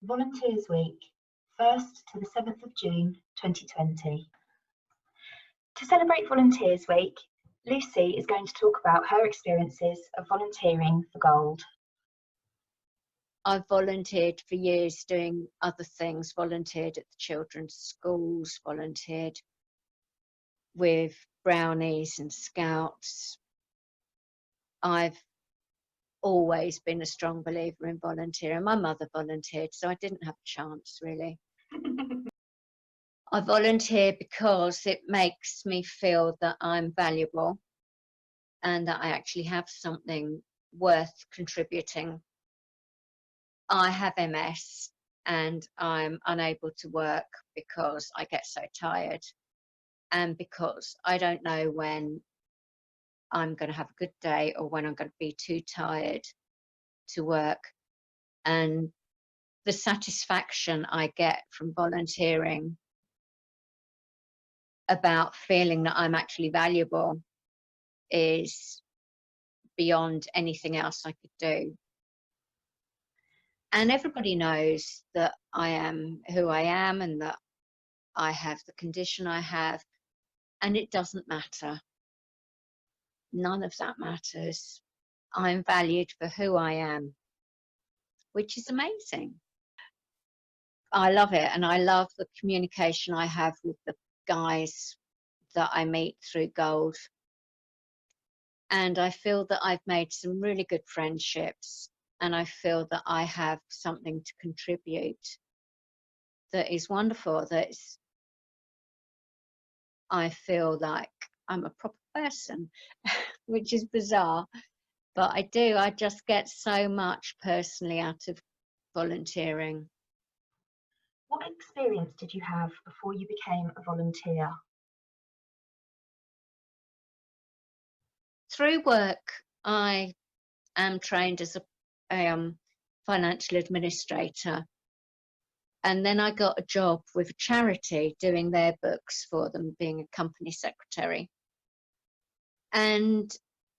Volunteers Week, 1st to the 7th of June 2020. To celebrate Volunteers Week, Lucy is going to talk about her experiences of volunteering for Gold. I've volunteered for years doing other things, volunteered at the children's schools, volunteered with brownies and scouts. I've always been a strong believer in volunteering. My mother volunteered, so I didn't have a chance really. I volunteer because it makes me feel that I'm valuable and that I actually have something worth contributing. I have MS and I'm unable to work because I get so tired and because I don't know when I'm going to have a good day or when I'm going to be too tired to work. And the satisfaction I get from volunteering about feeling that I'm actually valuable is beyond anything else I could do. And everybody knows that I am who I am and that I have the condition I have, and it doesn't matter. None of that matters. I'm valued for who I am, which is amazing. I love it, and I love the communication I have with the guys that I meet through Gold. And I feel that I've made some really good friendships, and I feel that I have something to contribute that is wonderful. I feel like I'm a proper person, which is bizarre, but I just get so much personally out of volunteering. What experience did you have before you became a volunteer? Through work, I am trained as a financial administrator. And then I got a job with a charity doing their books for them, being a company secretary. And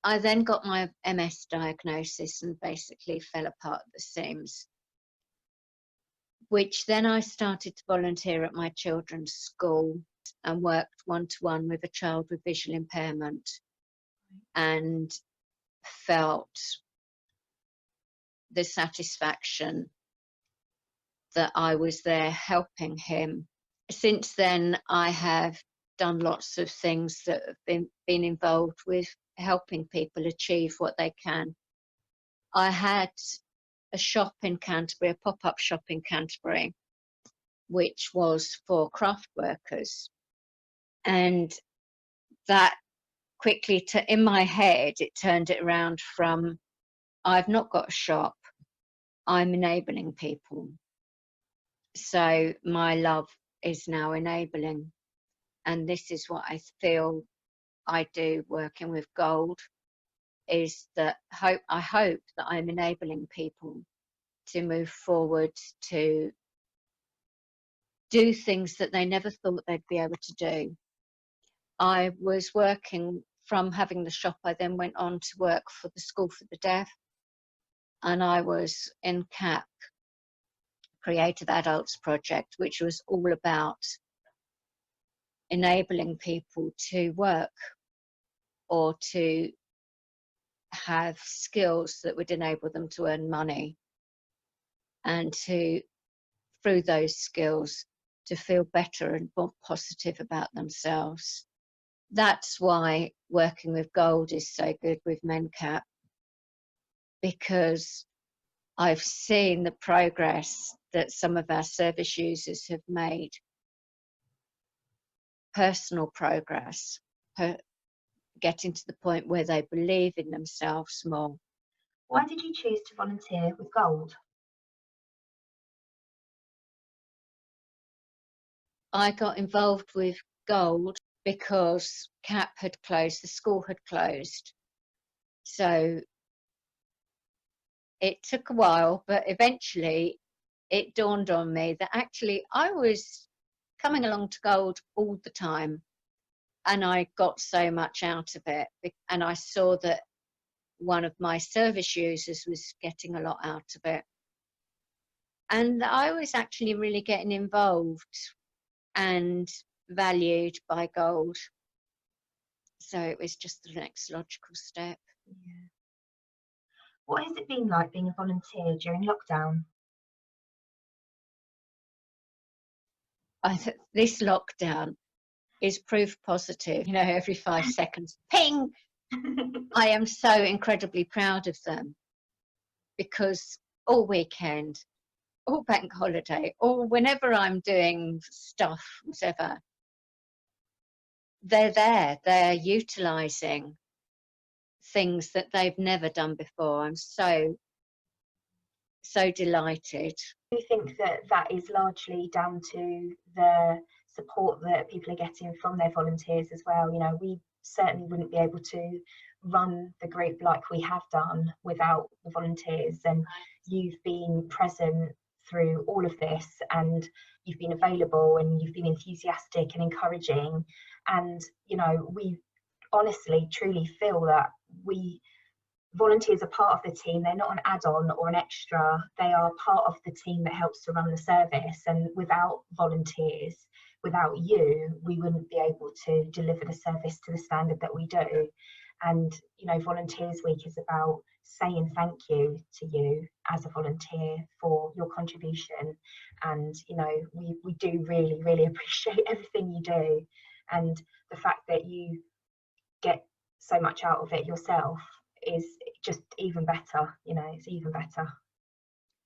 I then got my MS diagnosis and basically fell apart at the seams, which then I started to volunteer at my children's school and worked one-to-one with a child with visual impairment and felt the satisfaction that I was there helping him. Since then, I have done lots of things that have been involved with helping people achieve what they can. I had a shop in Canterbury, a pop-up shop in Canterbury, which was for craft workers. And that quickly, in my head, it turned it around from, I've not got a shop, I'm enabling people. So my love is now enabling. And this is what I feel I do working with Gold, is that I hope that I'm enabling people to move forward, to do things that they never thought they'd be able to do. I was working from having the shop, I then went on to work for the School for the Deaf, and I was in CAP, Creative Adults Project, which was all about enabling people to work or to have skills that would enable them to earn money and to, through those skills, to feel better and more positive about themselves. That's why working with Gold is so good with Mencap, because I've seen the progress that some of our service users have made, personal progress, getting to the point where they believe in themselves more. Why did you choose to volunteer with Gold? I got involved with Gold because CAP had closed, the school had closed. So it took a while, but eventually it dawned on me that actually I was coming along to Gold all the time, and I got so much out of it. And I saw that one of my service users was getting a lot out of it. And I was actually really getting involved and valued by Gold. So it was just the next logical step. Yeah. What has it been like being a volunteer during lockdown? This lockdown is proof positive, you know, every 5 seconds, ping! I am so incredibly proud of them, because all weekend, all bank holiday, or whenever I'm doing stuff, whatever, they're there, they're utilising things that they've never done before. I'm so delighted. Do you think that that is largely down to the support that people are getting from their volunteers as well? You know, we certainly wouldn't be able to run the group like we have done without the volunteers, and you've been present through all of this, and you've been available, and you've been enthusiastic and encouraging, and you know, we honestly truly feel that volunteers are part of the team. They're not an add-on or an extra. They are part of the team that helps to run the service, and without volunteers, without you, we wouldn't be able to deliver the service to the standard that we do. And you know, Volunteers Week is about saying thank you to you as a volunteer for your contribution, and you know, we do really appreciate everything you do, and the fact that you get so much out of it yourself is just even better. You know, it's even better.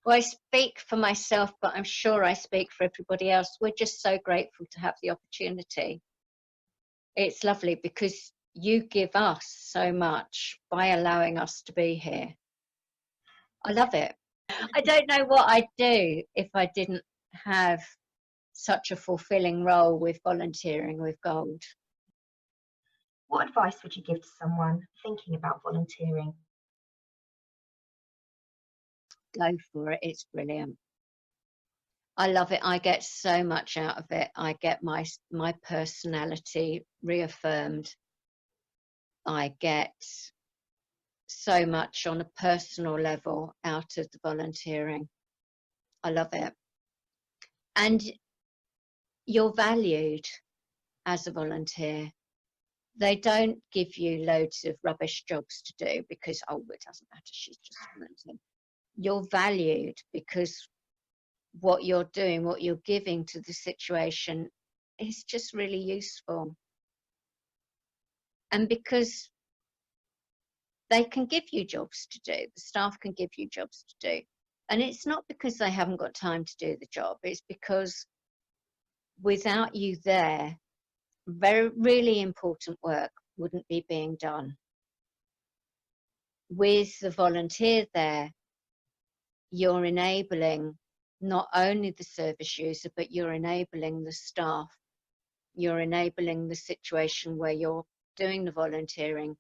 Well, I speak for myself, but I'm sure I speak for everybody else. We're just so grateful to have the opportunity. It's lovely because you give us so much by allowing us to be here. I love it. I don't know what I'd do if I didn't have such a fulfilling role with volunteering with Gold. What advice would you give to someone thinking about volunteering? Go for it. It's brilliant. I love it. I get so much out of it. I get my personality reaffirmed. I get so much on a personal level out of the volunteering. I love it. And you're valued as a volunteer. They don't give you loads of rubbish jobs to do because, oh, it doesn't matter, she's just volunteering. You're valued because what you're doing, what you're giving to the situation is just really useful. And because they can give you jobs to do, the staff can give you jobs to do. And it's not because they haven't got time to do the job, it's because without you there, really important work wouldn't be being done. With the volunteer there, you're enabling not only the service user, but you're enabling the staff. You're enabling the situation where you're doing the volunteering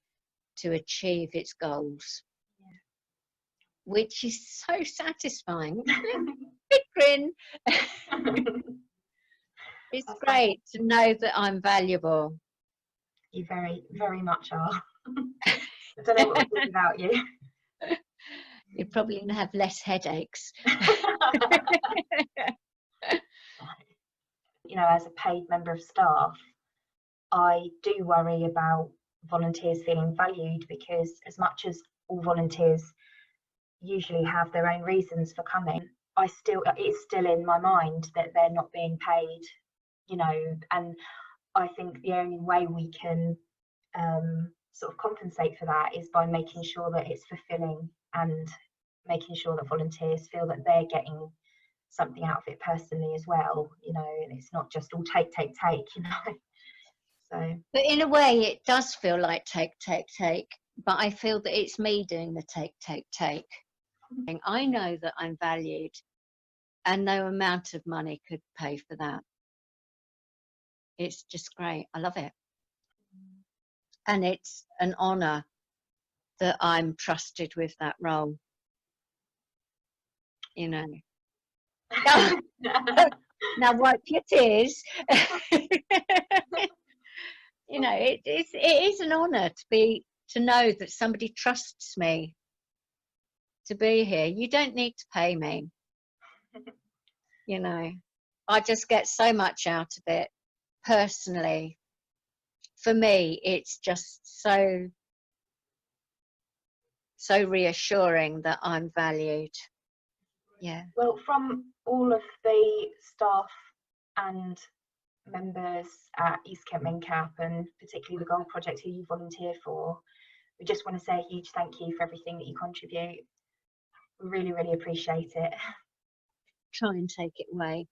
to achieve its goals, yeah. Which is so satisfying. Big grin. It's That's great to know that I'm valuable. You very much are. I don't know what we'd do without you. You're probably going to have less headaches. You know, as a paid member of staff, I do worry about volunteers feeling valued, because as much as all volunteers usually have their own reasons for coming, it's still in my mind that they're not being paid, you know, and I think the only way we can sort of compensate for that is by making sure that it's fulfilling, and making sure that volunteers feel that they're getting something out of it personally as well, you know, and it's not just all take, you know. So, but in a way it does feel like take, but I feel that it's me doing the take. I know that I'm valued, and no amount of money could pay for that. It's just great. I love it. And it's an honour that I'm trusted with that role, you know. Now wipe your tears. You know, it is an honour to know that somebody trusts me to be here. You don't need to pay me. You know, I just get so much out of it personally. For me, it's just so reassuring that I'm valued. Yeah. Well, from all of the staff and members at East Kent Mencap, and particularly the Gold Project who you volunteer for, we just want to say a huge thank you for everything that you contribute. We really, really appreciate it. Try and take it away.